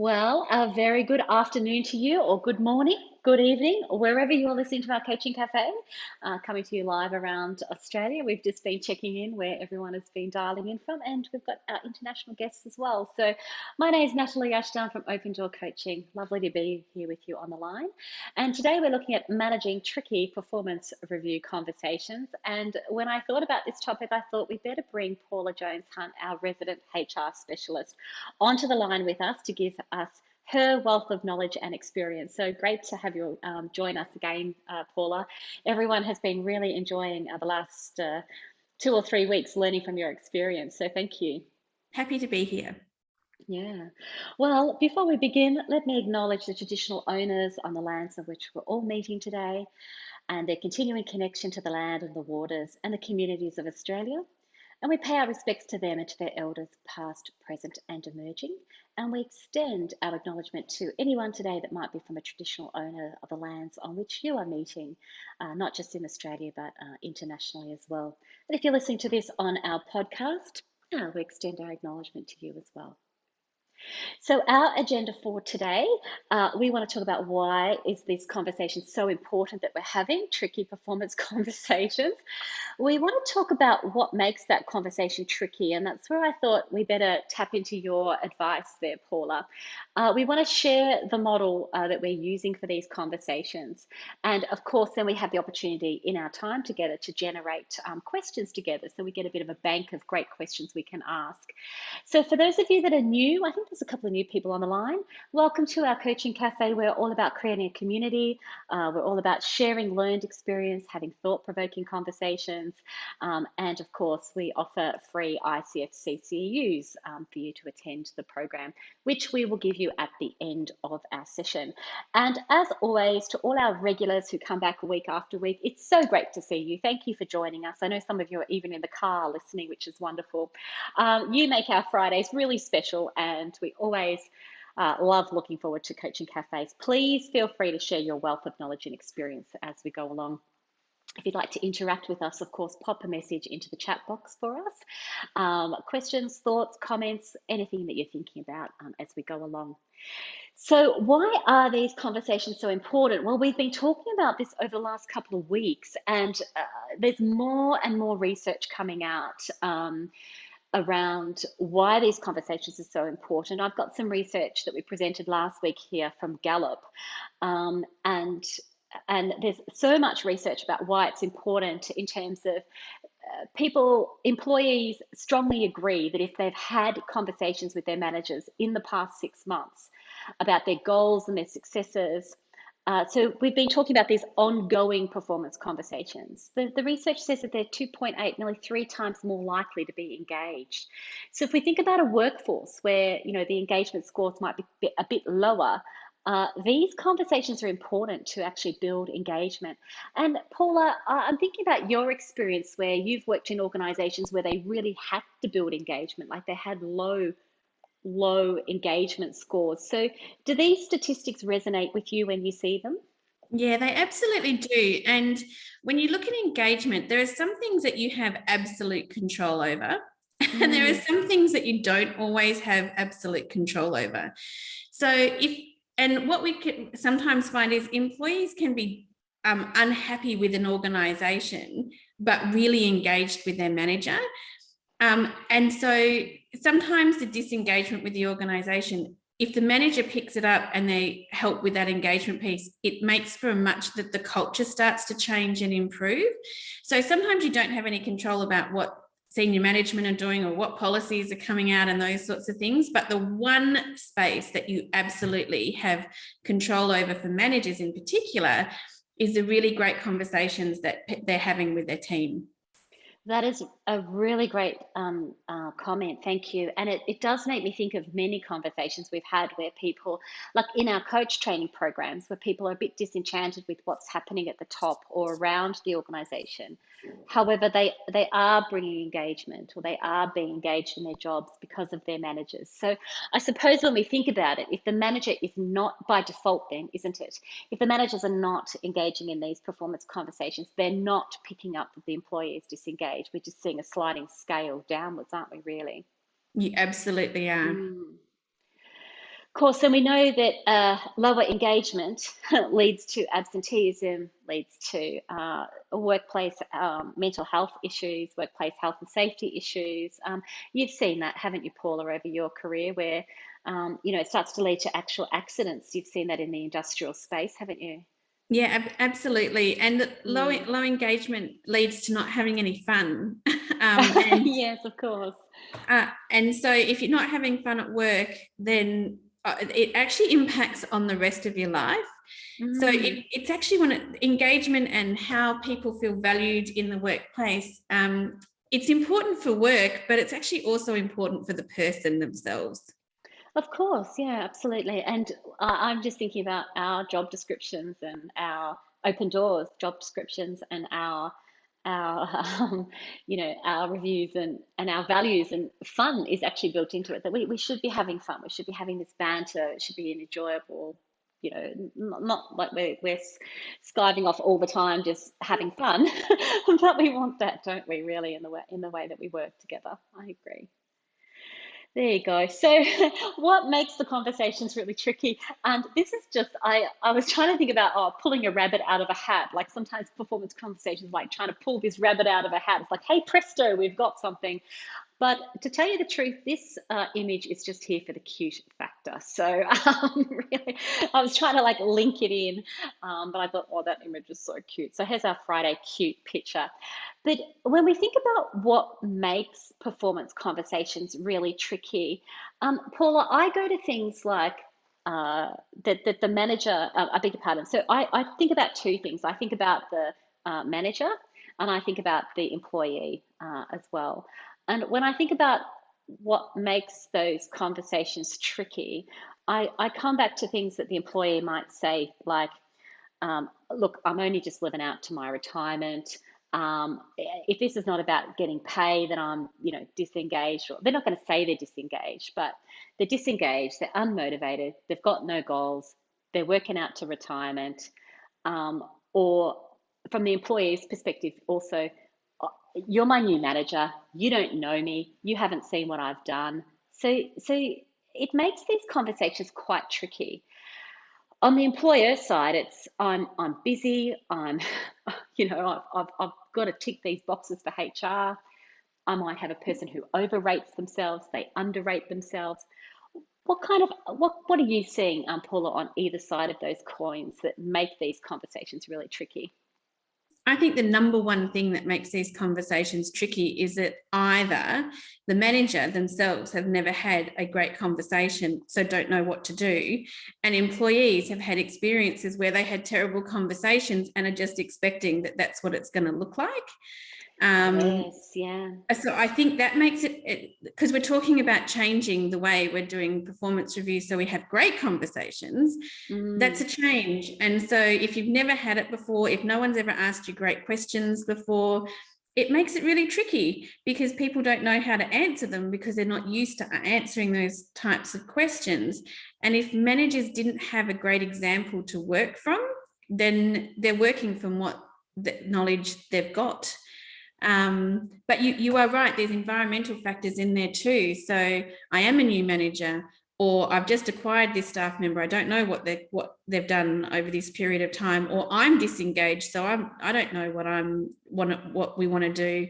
Well, a very good afternoon to you, or good morning, good evening, or wherever you're listening to our Coaching Cafe, coming to you live around Australia. We've just been checking in where everyone has been dialing in from, and we've got our international guests as well. So, my name is Natalie Ashdown from Open Door Coaching. Lovely to be here with you on the line. And today we're looking at managing tricky performance review conversations. And when I thought about this topic, I thought we'd better bring Paula Jones Hunt, our resident HR specialist, onto the line with us to give us her wealth of knowledge and experience. So great to have you join us again, Paula. Everyone has been really enjoying the last 2 or 3 weeks learning from your experience. So thank you. Happy to be here. Yeah. Well, before we begin, let me acknowledge the traditional owners on the lands on which we're all meeting today and their continuing connection to the land and the waters and the communities of Australia. And we pay our respects to them and to their elders, past, present, and emerging. And we extend our acknowledgement to anyone today that might be from a traditional owner of the lands on which you are meeting, not just in Australia, but internationally as well. And if you're listening to this on our podcast, we extend our acknowledgement to you as well. So our agenda for today, we want to talk about why is this conversation so important that we're having, tricky performance conversations. We want to talk about what makes that conversation tricky, and that's where I thought we better tap into your advice there, Paula. We want to share the model that we're using for these conversations. And of course, then we have the opportunity in our time together to generate questions together. So we get a bit of a bank of great questions we can ask. So for those of you that are new, I think there's a couple of new people on the line. Welcome to our Coaching Cafe. We're all about creating a community. We're all about sharing learned experience, having thought-provoking conversations, and of course, we offer free ICF CCUs for you to attend the program, which we will give you at the end of our session. And as always, to all our regulars who come back week after week, it's so great to see you. Thank you for joining us. I know some of you are even in the car listening, which is wonderful. You make our Fridays really special, and we always love looking forward to Coaching Cafes. Please feel free to share your wealth of knowledge and experience as we go along. If you'd like to interact with us, of course, pop a message into the chat box for us. Questions, thoughts, comments, anything that you're thinking about as we go along. So why are these conversations so important? Well, we've been talking about this over the last couple of weeks, and there's more and more research coming out around why these conversations are so important. I've got some research that we presented last week here from Gallup, and there's so much research about why it's important in terms of employees strongly agree that if they've had conversations with their managers in the past 6 months about their goals and their successes. So we've been talking about these ongoing performance conversations. The research says that they're 2.8, nearly 3 times more likely to be engaged. So if we think about a workforce where the engagement scores might be a bit lower, these conversations are important to actually build engagement. And Paula, I'm thinking about your experience where you've worked in organizations where they really had to build engagement, like they had low engagement scores. So do these statistics resonate with you when you see them? Yeah, they absolutely do. And when you look at engagement, there are some things that you have absolute control over, and there are some things that you don't always have absolute control over. So what we can sometimes find is employees can be unhappy with an organization, but really engaged with their manager. And so sometimes the disengagement with the organization, if the manager picks it up and they help with that engagement piece, it makes for that the culture starts to change and improve. So sometimes you don't have any control about what senior management are doing or what policies are coming out and those sorts of things. But the one space that you absolutely have control over for managers in particular is the really great conversations that they're having with their team. That is a really great comment. Thank you. And it does make me think of many conversations we've had where people, like in our coach training programs, where people are a bit disenchanted with what's happening at the top or around the organization. However, they are bringing engagement, or they are being engaged in their jobs because of their managers. So I suppose when we think about it, if the manager is not, by default then, isn't it? If the managers are not engaging in these performance conversations, they're not picking up that the employee is disengaged. We're just seeing a sliding scale downwards, aren't we, really? You absolutely are. course, and we know that lower engagement leads to absenteeism, leads to workplace mental health issues, workplace health and safety issues. You've seen that, haven't you, Paula, over your career, where it starts to lead to actual accidents. You've seen that in the industrial space, haven't you? Yeah, absolutely. And Mm. low engagement leads to not having any fun. And Yes, of course. and so if you're not having fun at work, then it actually impacts on the rest of your life. So Mm. it's actually engagement and how people feel valued in the workplace. It's important for work, but it's actually also important for the person themselves. Of course, yeah, absolutely. And I'm just thinking about our job descriptions and our open doors job descriptions and our our reviews and our values, and fun is actually built into it, that we should be having fun. We should be having this banter. It should be an enjoyable, not like we're skiving off all the time just having fun, but we want that, don't we, really, in the way that we work together. I agree. There you go. So, what makes the conversations really tricky? And this is just, I was trying to think about, pulling a rabbit out of a hat. Like sometimes performance conversations, like trying to pull this rabbit out of a hat. It's like, hey, presto, we've got something. But to tell you the truth, this image is just here for the cute factor. So really, I was trying to like link it in, but I thought, oh, that image is so cute. So here's our Friday cute picture. But when we think about what makes performance conversations really tricky, Paula, I go to things like that the manager, I beg your pardon. So I think about two things. I think about the manager, and I think about the employee as well. And when I think about what makes those conversations tricky, I come back to things that the employee might say, like, look, I'm only just living out to my retirement. If this is not about getting pay, then I'm, disengaged. Or they're not going to say they're disengaged, but they're disengaged. They're unmotivated. They've got no goals. They're working out to retirement. Or from the employee's perspective, also, you're my new manager. You don't know me. You haven't seen what I've done. So it makes these conversations quite tricky. On the employer side, it's I'm busy. I'm, I've got to tick these boxes for HR. I might have a person who overrates themselves. They underrate themselves. What are you seeing, Paula, on either side of those coins that make these conversations really tricky? I think the number one thing that makes these conversations tricky is that either the manager themselves have never had a great conversation, so don't know what to do, and employees have had experiences where they had terrible conversations and are just expecting that that's what it's going to look like. Yes, yeah. So I think that makes it, because we're talking about changing the way we're doing performance reviews so we have great conversations. That's Mm. a change. And so if you've never had it before, if no one's ever asked you great questions before, it makes it really tricky because people don't know how to answer them because they're not used to answering those types of questions. And if managers didn't have a great example to work from, then they're working from what the knowledge they've got. But you are right, there's environmental factors in there too. So I am a new manager, or I've just acquired this staff member. I don't know what they've done over this period of time, or I'm disengaged, so I don't know what we want to do.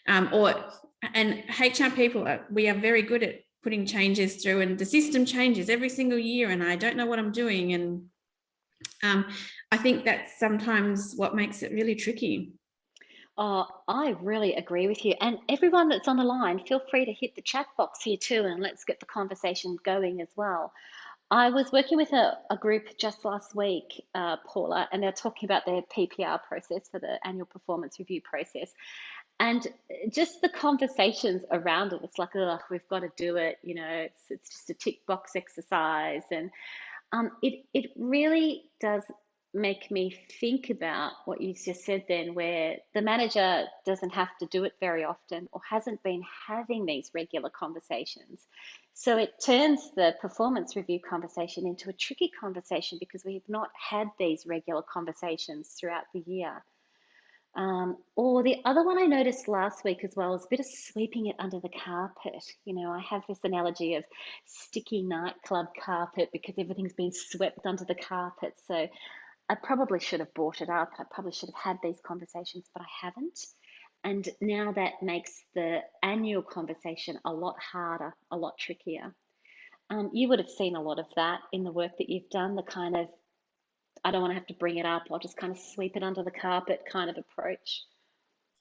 And HR people, we are very good at putting changes through, and the system changes every single year, and I don't know what I'm doing. And I think that's sometimes what makes it really tricky. Oh, I really agree with you. And everyone that's on the line, feel free to hit the chat box here too, and let's get the conversation going as well. I was working with a group just last week, Paula, and they're talking about their PPR process for the annual performance review process. And just the conversations around it, it's like, oh, we've got to do it. It's just a tick box exercise. And it really does make me think about what you just said then, where the manager doesn't have to do it very often or hasn't been having these regular conversations. So it turns the performance review conversation into a tricky conversation because we have not had these regular conversations throughout the year. Or the other one I noticed last week as well is a bit of sweeping it under the carpet. I have this analogy of sticky nightclub carpet because everything's been swept under the carpet. So I probably should have brought it up. I probably should have had these conversations, but I haven't. And now that makes the annual conversation a lot harder, a lot trickier. You would have seen a lot of that in the work that you've done, the kind of, I don't want to have to bring it up, I'll just kind of sweep it under the carpet kind of approach.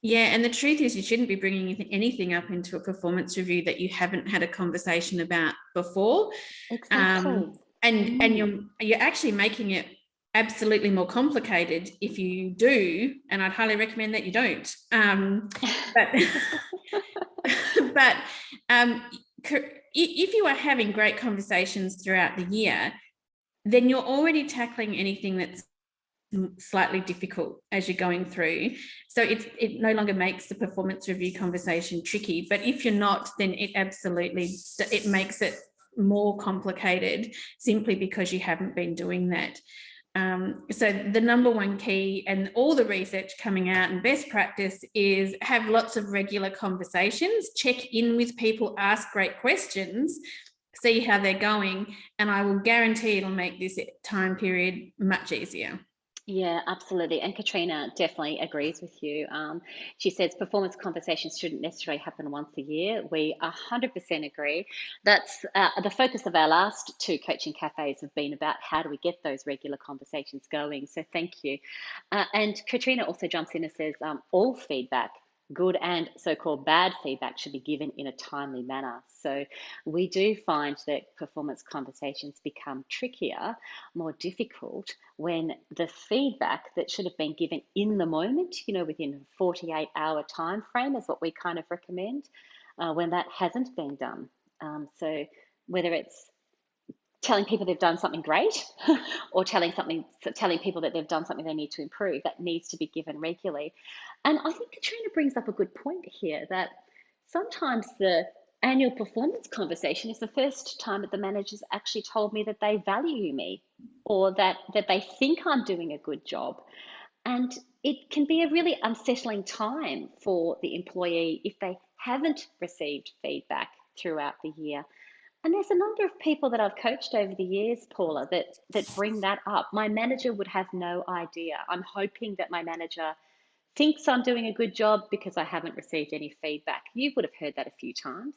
Yeah, and the truth is, you shouldn't be bringing anything up into a performance review that you haven't had a conversation about before, Exactly. and you're actually making it absolutely more complicated if you do, and I'd highly recommend that you don't. But but if you are having great conversations throughout the year, then you're already tackling anything that's slightly difficult as you're going through. So it no longer makes the performance review conversation tricky. But if you're not, then it makes it more complicated simply because you haven't been doing that. So the number one key, and all the research coming out and best practice, is have lots of regular conversations, check in with people, ask great questions, see how they're going, and I will guarantee it'll make this time period much easier. Yeah, absolutely. And Katrina definitely agrees with you. She says performance conversations shouldn't necessarily happen once a year. We 100% agree. That's the focus of our last two coaching cafes have been about how do we get those regular conversations going. So thank you. And Katrina also jumps in and says all feedback, good and so-called bad feedback, should be given in a timely manner. So we do find that performance conversations become trickier, more difficult when the feedback that should have been given in the moment, within a 48-hour time frame is what we kind of recommend, when that hasn't been done. So whether it's telling people they've done something great or telling people that they've done something they need to improve, that needs to be given regularly. And I think Katrina brings up a good point here, that sometimes the annual performance conversation is the first time that the managers actually told me that they value me, or that they think I'm doing a good job. And it can be a really unsettling time for the employee if they haven't received feedback throughout the year. And there's a number of people that I've coached over the years, Paula, that bring that up. My manager would have no idea. I'm hoping that my manager thinks I'm doing a good job because I haven't received any feedback. You would have heard that a few times.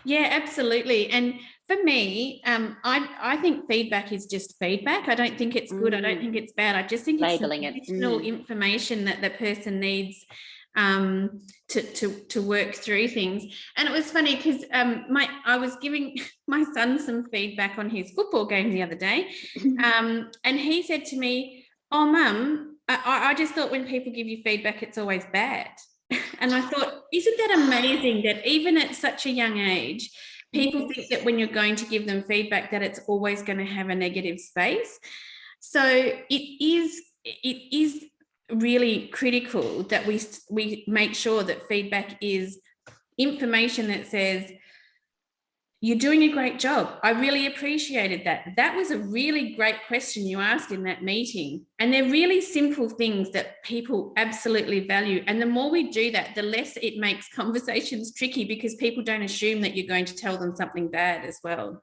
Yeah, absolutely. And for me, I think feedback is just feedback. I don't think it's good. I don't think it's bad. I just think it's some Labeling it. additional information that the person needs to work through things. And it was funny because I was giving my son some feedback on his football game the other day, and he said to me, "Oh, Mum, I just thought when people give you feedback, it's always bad." And I thought, isn't that amazing that even at such a young age, people Yes. think that when you're going to give them feedback, that it's always going to have a negative space. So it is really critical that we make sure that feedback is information that says, "You're doing a great job. I really appreciated that. That was a really great question you asked in that meeting." And they're really simple things that people absolutely value. And the more we do that, the less it makes conversations tricky, because people don't assume that you're going to tell them something bad as well.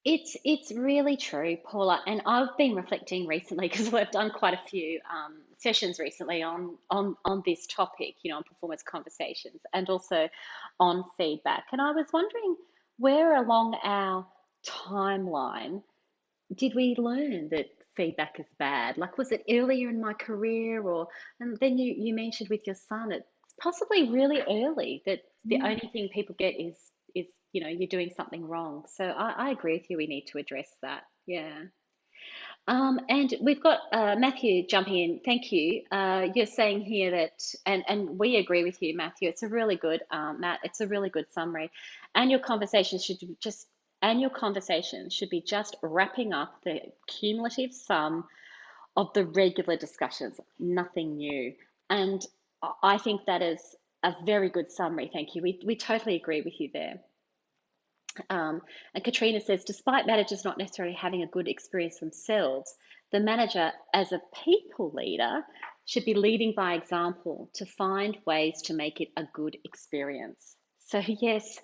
It's really true, Paula. And I've been reflecting recently because we've done quite a few sessions recently on this topic, on performance conversations and also on feedback. And I was wondering, where along our timeline did we learn that feedback is bad? Like, was it earlier in my career, or and then you mentioned with your son, it's possibly really early that the only thing people get is you're doing something wrong. So I agree with you. We need to address that. Yeah. And we've got Matthew jumping in. Thank you. You're saying here that, and we agree with you, Matthew. It's a really good, Matt. It's a really good summary. Annual conversations should be just annual conversations should be just wrapping up the cumulative sum of the regular discussions. Nothing new. And I think that is a very good summary. Thank you. We totally agree with you there. And Katrina says, despite managers not necessarily having a good experience themselves, the manager, as a people leader, should be leading by example to find ways to make it a good experience. So, yes,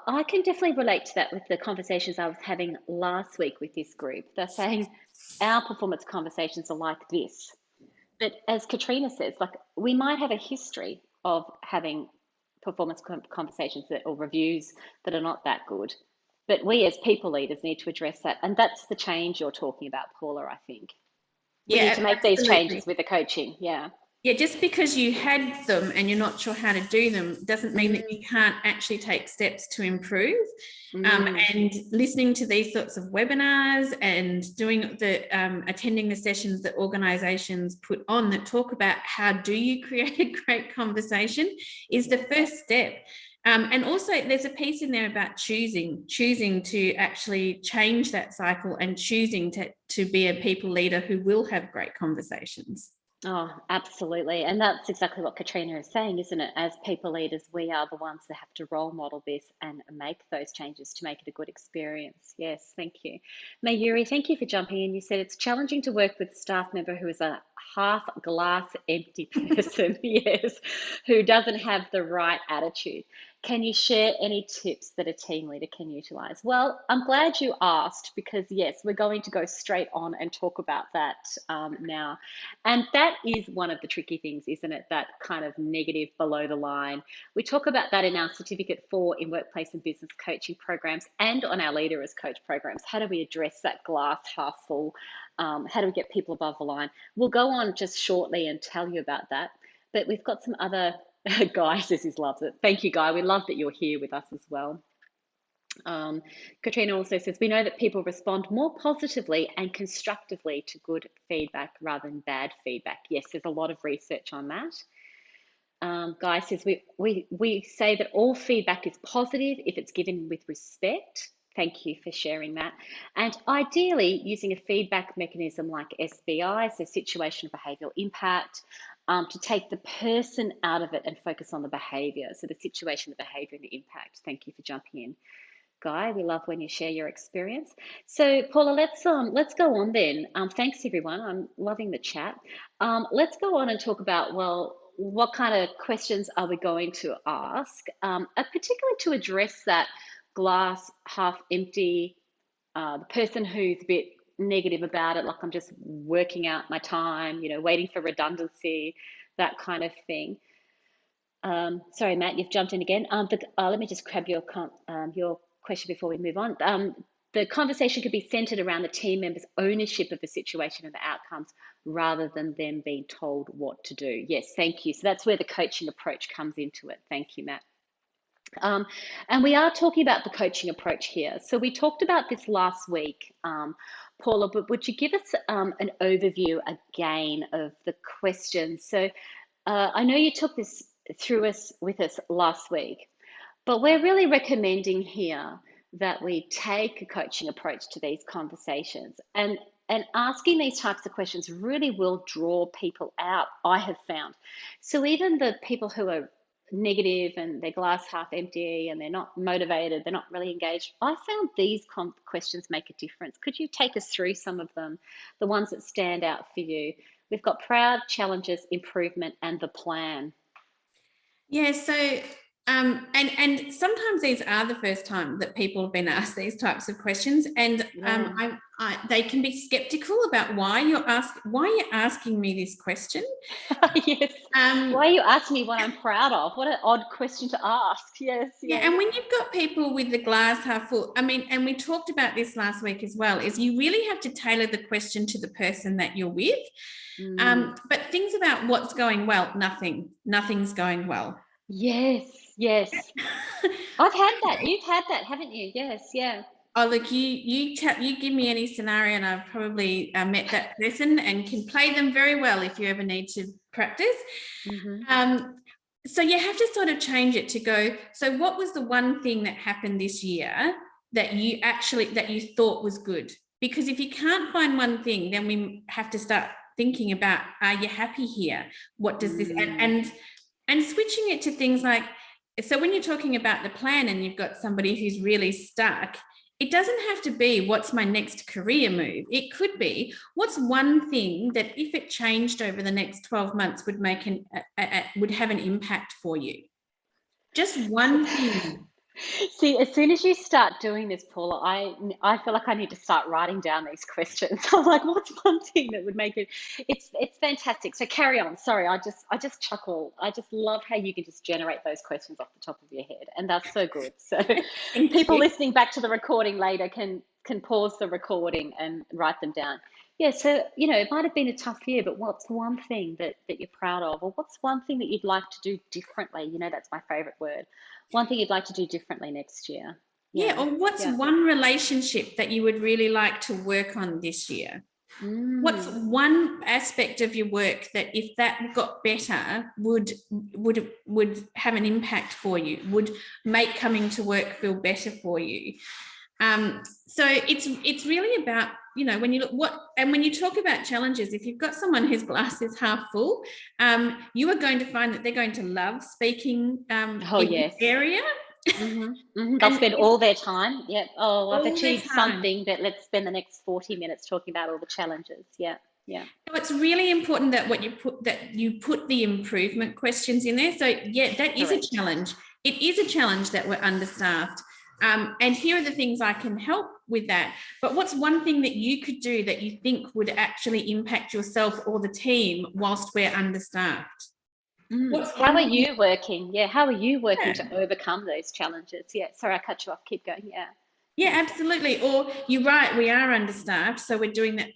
I can definitely relate to that with the conversations I was having last week with this group. They're saying our performance conversations are like this. But as Katrina says, like we might have a history of having performance conversations that, or reviews that are not that good. But we as people leaders need to address that. And that's the change you're talking about, Paula, I think. We need Yeah, to make these absolutely. changes with the coaching. Yeah. Yeah, just because you had them and you're not sure how to do them doesn't mean that you Mm, can't actually take steps to improve. mm. And listening to these sorts of webinars and doing the attending the sessions that organizations put on that talk about how do you create a great conversation is the first step. And also there's a piece in there about choosing to actually change that cycle and choosing to be a people leader who will have great conversations. Oh, absolutely. And that's exactly what Katrina is saying, isn't it? As people leaders, we are the ones that have to role model this and make those changes to make it a good experience. Yes, thank you. Mayuri, thank you for jumping in. You said it's challenging to work with a staff member who is a half glass empty person, yes, who doesn't have the right attitude. Can you share any tips that a team leader can utilize? Well, I'm glad you asked because, yes, we're going to go straight on and talk about that now. And that is one of the tricky things, isn't it? That kind of negative below the line. We talk about that in our Certificate 4 in Workplace and Business Coaching programs and on our Leader as Coach programs. How do we address that glass half full? How do we get people above the line? We'll go on just shortly and tell you about that. But we've got some other Guy says he loves it. Thank you, Guy. We love that you're here with us as well. Katrina also says, we know that people respond more positively and constructively to good feedback rather than bad feedback. Yes, there's a lot of research on that. Guy says, we say that all feedback is positive if it's given with respect. Thank you for sharing that. And ideally, using a feedback mechanism like SBI, so situational behavioural impact, to take the person out of it and focus on the behaviour. So the situation, the behaviour, and the impact. Thank you for jumping in, Guy. We love when you share your experience. So Paula, let's go on then. Thanks everyone. I'm loving the chat. Let's go on and talk about, well, what kind of questions are we going to ask, particularly to address that glass half empty, the person who's a bit negative about it, like I'm just working out my time, waiting for redundancy, that kind of thing. Sorry, Matt, you've jumped in again. Let me just grab your question before we move on. The conversation could be centered around the team members' ownership of the situation and the outcomes rather than them being told what to do. Yes, thank you. So that's where the coaching approach comes into it. Thank you, Matt. And we are talking about the coaching approach here. So we talked about this last week, Paula, but would you give us an overview again of the questions? So I know you took this with us last week, but we're really recommending here that we take a coaching approach to these conversations, and asking these types of questions really will draw people out, I have found. So even the people who are negative and their glass half empty and they're not motivated, they're not really engaged, I found these questions make a difference. Could you take us through some of them, the ones that stand out for you? We've got proud, challenges, improvement, and the plan. Yeah, so and sometimes these are the first time that people have been asked these types of questions, and Yeah. they can be skeptical about why you're asking me this question. Yes. Why are you asking me what I'm proud of? What an odd question to ask. Yes, Yeah, yes. and when you've got people with the glass half full, I mean, and we talked about this last week as well, is you really have to tailor the question to the person that you're with. But things about what's going well, nothing's going well. Yes, yes. I've had that. You've had that, haven't you? Yes, yeah. Oh, look, you give me any scenario and I've probably met that person and can play them very well if you ever need to practice. So you have to sort of change it to go, so what was the one thing that happened this year that you thought was good? Because if you can't find one thing, then we have to start thinking about, are you happy here? What does this, and switching it to things like, so when you're talking about the plan and you've got somebody who's really stuck, it doesn't have to be what's my next career move. It could be what's one thing that if it changed over the next 12 months would make would have an impact for you. Just one thing. See, as soon as you start doing this, Paula, I feel like I need to start writing down these questions. I'm like, what's one thing that would make it? It's fantastic. So carry on. Sorry, I just chuckle. I just love how you can just generate those questions off the top of your head, and that's so good. So Thank people you. listening back to the recording later can pause the recording and write them down. Yeah, so it might have been a tough year, but what's one thing that you're proud of, or what's one thing that you'd like to do differently? That's my favorite word. One thing you'd like to do differently next year. Yeah, Yeah, or what's yeah. one relationship that you would really like to work on this year? What's Mm. one aspect of your work that if that got better would have an impact for you, would make coming to work feel better for you? So it's really about, when you look when you talk about challenges, if you've got someone whose glass is half full, you are going to find that they're going to love speaking Oh, in this yes. area. They'll And spend all their time. Yeah. Oh, I've all the achieved time. something, but let's spend the next 40 minutes talking about all the challenges. Yeah, yeah. So it's really important that you put the improvement questions in there. So yeah, that is a Correct. challenge. It is a challenge that we're understaffed. And here are the things I can help with that. But what's one thing that you could do that you think would actually impact yourself or the team whilst we're understaffed? What's How one are thing? you working? Yeah, how are you working Yeah. to overcome those challenges? Yeah, sorry, I cut you off. Keep going. Yeah. Yeah, absolutely. Or you're right, we are understaffed, so we're doing that.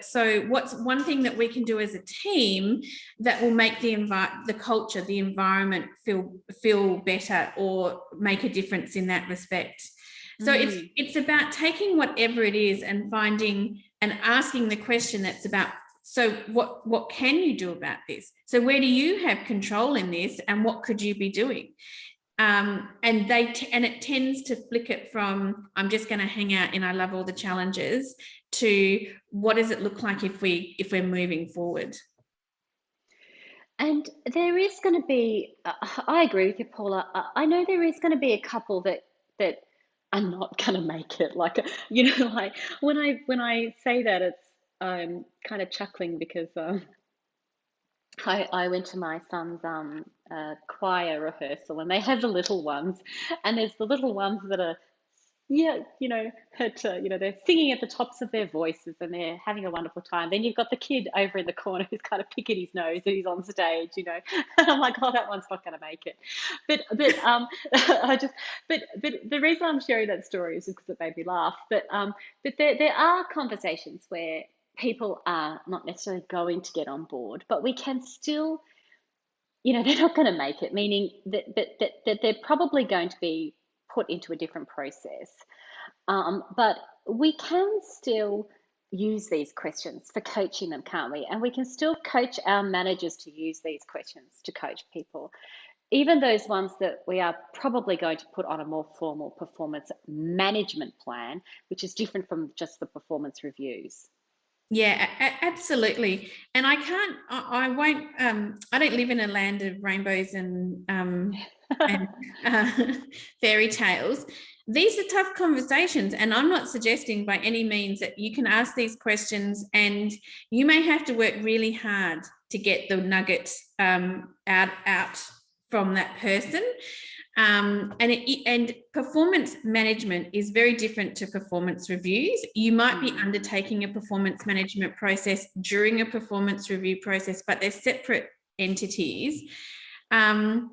So what's one thing that we can do as a team that will make the culture, the environment feel better or make a difference in that respect? So it's about taking whatever it is and finding and asking the question that's about, so what can you do about this? So where do you have control in this, and what could you be doing? And it tends to flick it from I'm just going to hang out and I love all the challenges to what does it look like if we're moving forward. And there is going to be, I agree with you, Paula. I know there is going to be a couple that are not going to make it. Like, like when I say that, it's I'm kind of chuckling because I went to my son's choir rehearsal, and they have the little ones, and there's the little ones that are, yeah, they're singing at the tops of their voices and they're having a wonderful time. Then you've got the kid over in the corner who's kind of picking his nose and he's on stage, and I'm like, oh, that one's not going to make it. But but the reason I'm sharing that story is because it made me laugh. But there are conversations where people are not necessarily going to get on board, but we can still, they're not going to make it, meaning that they're probably going to be put into a different process. But we can still use these questions for coaching them, can't we? And we can still coach our managers to use these questions to coach people, even those ones that we are probably going to put on a more formal performance management plan, which is different from just the performance reviews. Yeah, absolutely. And I won't, I don't live in a land of rainbows and uh, fairy tales. These are tough conversations, and I'm not suggesting by any means that you can ask these questions and you may have to work really hard to get the nugget out from that person. And performance management is very different to performance reviews. You might be undertaking a performance management process during a performance review process, but they're separate entities. And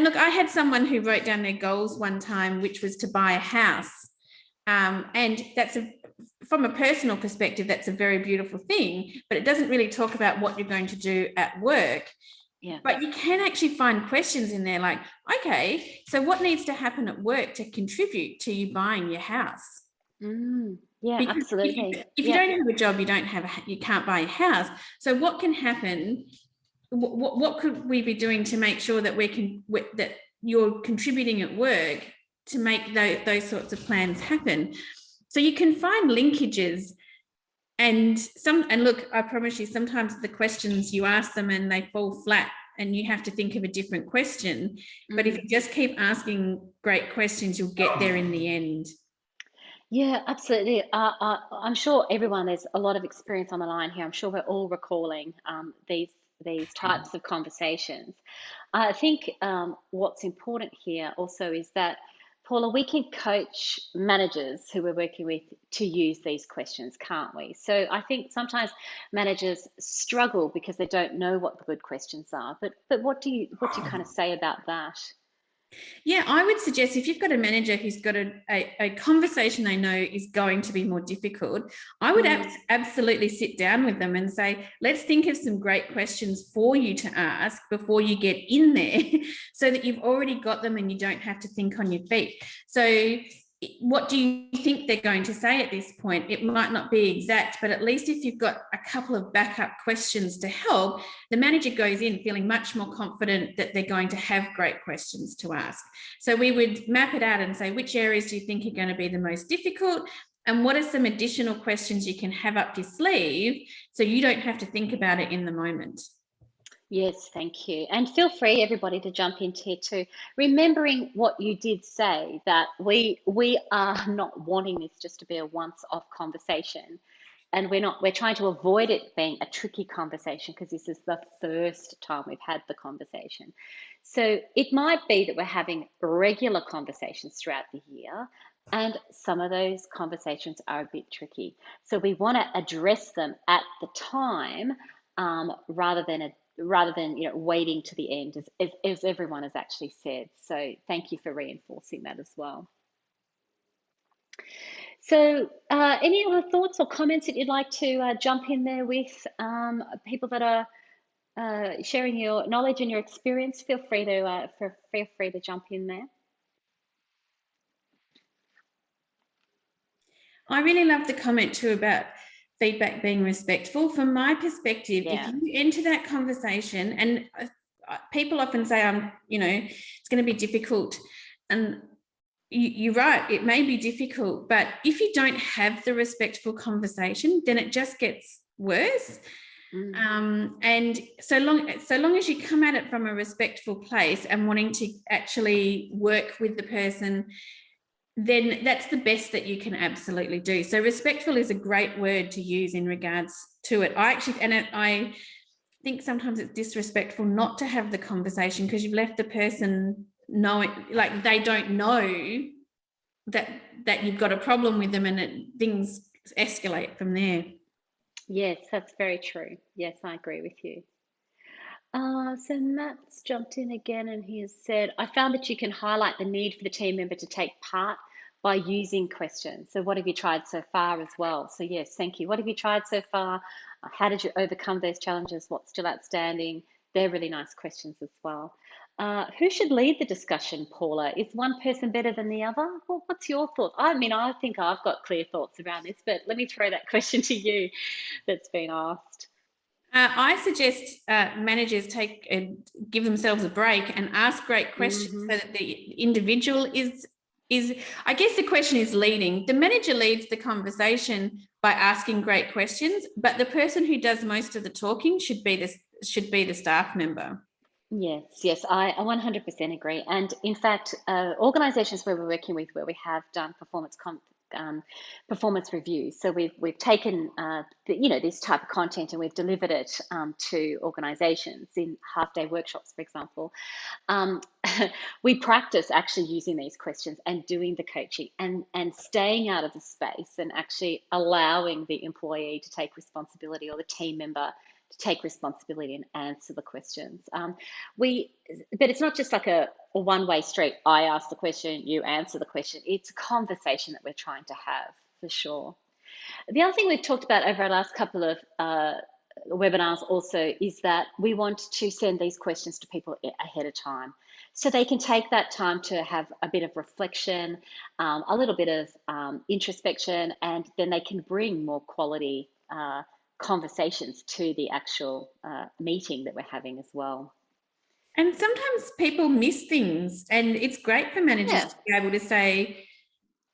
look, I had someone who wrote down their goals one time, which was to buy a house. And from a personal perspective, that's a very beautiful thing, but it doesn't really talk about what you're going to do at work. Yeah. But you can actually find questions in there like, okay, so what needs to happen at work to contribute to you buying your house? Yeah, Because absolutely. if you don't have a job, you can't buy a house. So what can happen? What could we be doing to make sure that that you're contributing at work to make those sorts of plans happen? So you can find linkages. And look, I promise you, sometimes the questions you ask them and they fall flat and you have to think of a different question. But if you just keep asking great questions, you'll get there in the end. Yeah, absolutely. I'm sure everyone, there's a lot of experience on the line here. I'm sure we're all recalling these types of conversations. I think what's important here also is that, Paula, we can coach managers who we're working with to use these questions, can't we? So I think sometimes managers struggle because they don't know what the good questions are. But what do you kind of say about that? Yeah, I would suggest if you've got a manager who's got a conversation they know is going to be more difficult, I would absolutely sit down with them and say, let's think of some great questions for you to ask before you get in there so that you've already got them and you don't have to think on your feet. So what do you think they're going to say at this point? It might not be exact, but at least if you've got a couple of backup questions to help, the manager goes in feeling much more confident that they're going to have great questions to ask. So we would map it out and say, which areas do you think are going to be the most difficult? And what are some additional questions you can have up your sleeve so you don't have to think about it in the moment? Yes, thank you. And feel free, everybody, to jump in here too. Remembering what you did say, that we are not wanting this just to be a once-off conversation. And we're trying to avoid it being a tricky conversation because this is the first time we've had the conversation. So it might be that we're having regular conversations throughout the year, and some of those conversations are a bit tricky. So we want to address them at the time, rather than waiting to the end, as everyone has actually said. So thank you for reinforcing that as well. So, any other thoughts or comments that you'd like to jump in there with, people that are sharing your knowledge and your experience? Feel free to jump in there. I really love the comment too about feedback being respectful. From my perspective, if Yeah. you enter that conversation, and people often say, it's going to be difficult. And you're right, it may be difficult, but if you don't have the respectful conversation, then it just gets worse. And so long as you come at it from a respectful place and wanting to actually work with the person, then that's the best that you can absolutely do. So respectful is a great word to use in regards to it. I think sometimes it's disrespectful not to have the conversation because you've left the person knowing, like, they don't know that you've got a problem with them, and things escalate from there. Yes, that's very true. Yes, I agree with you. So Matt's jumped in again and he has said, I found that you can highlight the need for the team member to take part by using questions. So what have you tried so far as well? So yes, thank you. What have you tried so far? How did you overcome those challenges? What's still outstanding? They're really nice questions as well. Who should lead the discussion, Paula? Is one person better than the other? Well, what's your thought? I mean, I think I've got clear thoughts around this, but let me throw that question to you that's been asked. I suggest managers give themselves a break and ask great questions Mm-hmm. so that the individual is. I guess the question is leading. The manager leads the conversation by asking great questions, but the person who does most of the talking should be the staff member. Yes, yes, I 100% agree. And in fact, organizations where we're working with, where we have done performance reviews, so we've taken this type of content and we've delivered it to organizations in half-day workshops, for example. Um, we practice actually using these questions and doing the coaching and staying out of the space and actually allowing the employee to take responsibility, or the team member to take responsibility and answer the questions. But it's not just like a one-way street. I ask the question, you answer the question. It's a conversation that we're trying to have, for sure. The other thing we've talked about over our last couple of webinars also is that we want to send these questions to people ahead of time, so they can take that time to have a bit of reflection, a little bit of introspection, and then they can bring more quality conversations to the actual meeting that we're having as well. And sometimes people miss things, and it's great for managers Yeah. to be able to say,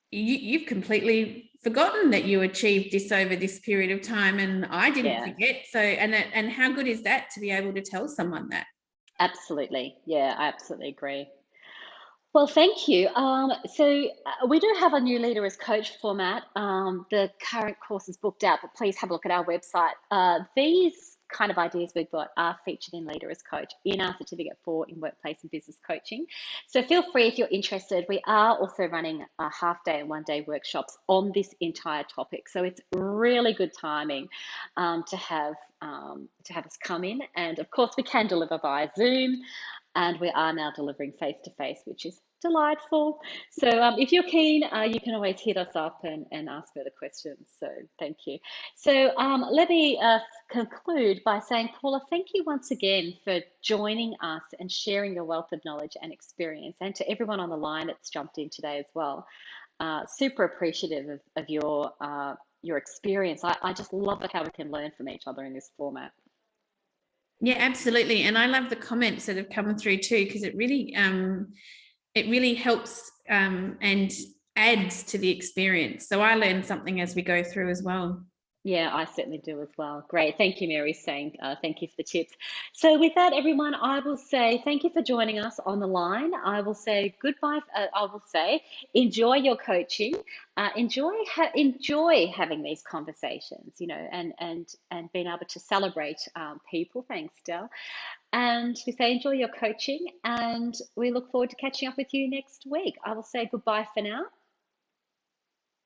you've completely forgotten that you achieved this over this period of time, and I didn't forget. So, and how good is that to be able to tell someone that? Absolutely. Yeah, I absolutely agree. Well, thank you. We do have a new Leader as Coach format. The current course is booked out, but please have a look at our website. These kind of ideas we've got are featured in Leader as Coach in our certificate for in workplace and business coaching. So feel free if you're interested. We are also running a half day and 1 day workshops on this entire topic. So it's really good timing to have us come in. And of course, we can deliver via Zoom. And we are now delivering face to face, which is delightful. So if you're keen, you can always hit us up and ask further questions. So thank you. So let me conclude by saying, Paula, thank you once again for joining us and sharing your wealth of knowledge and experience, and to everyone on the line that's jumped in today as well. Super appreciative of your experience. I just love it how we can learn from each other in this format. Yeah, absolutely. And I love the comments that have come through too, because it really helps and adds to the experience. So I learn something as we go through as well. Yeah, I certainly do as well. Great. Thank you, Mary, saying thank you for the tips. So, with that, everyone, I will say thank you for joining us on the line. I will say goodbye. I will say enjoy your coaching. Enjoy having these conversations, and being able to celebrate people. Thanks, Del. And we say enjoy your coaching, and we look forward to catching up with you next week. I will say goodbye for now.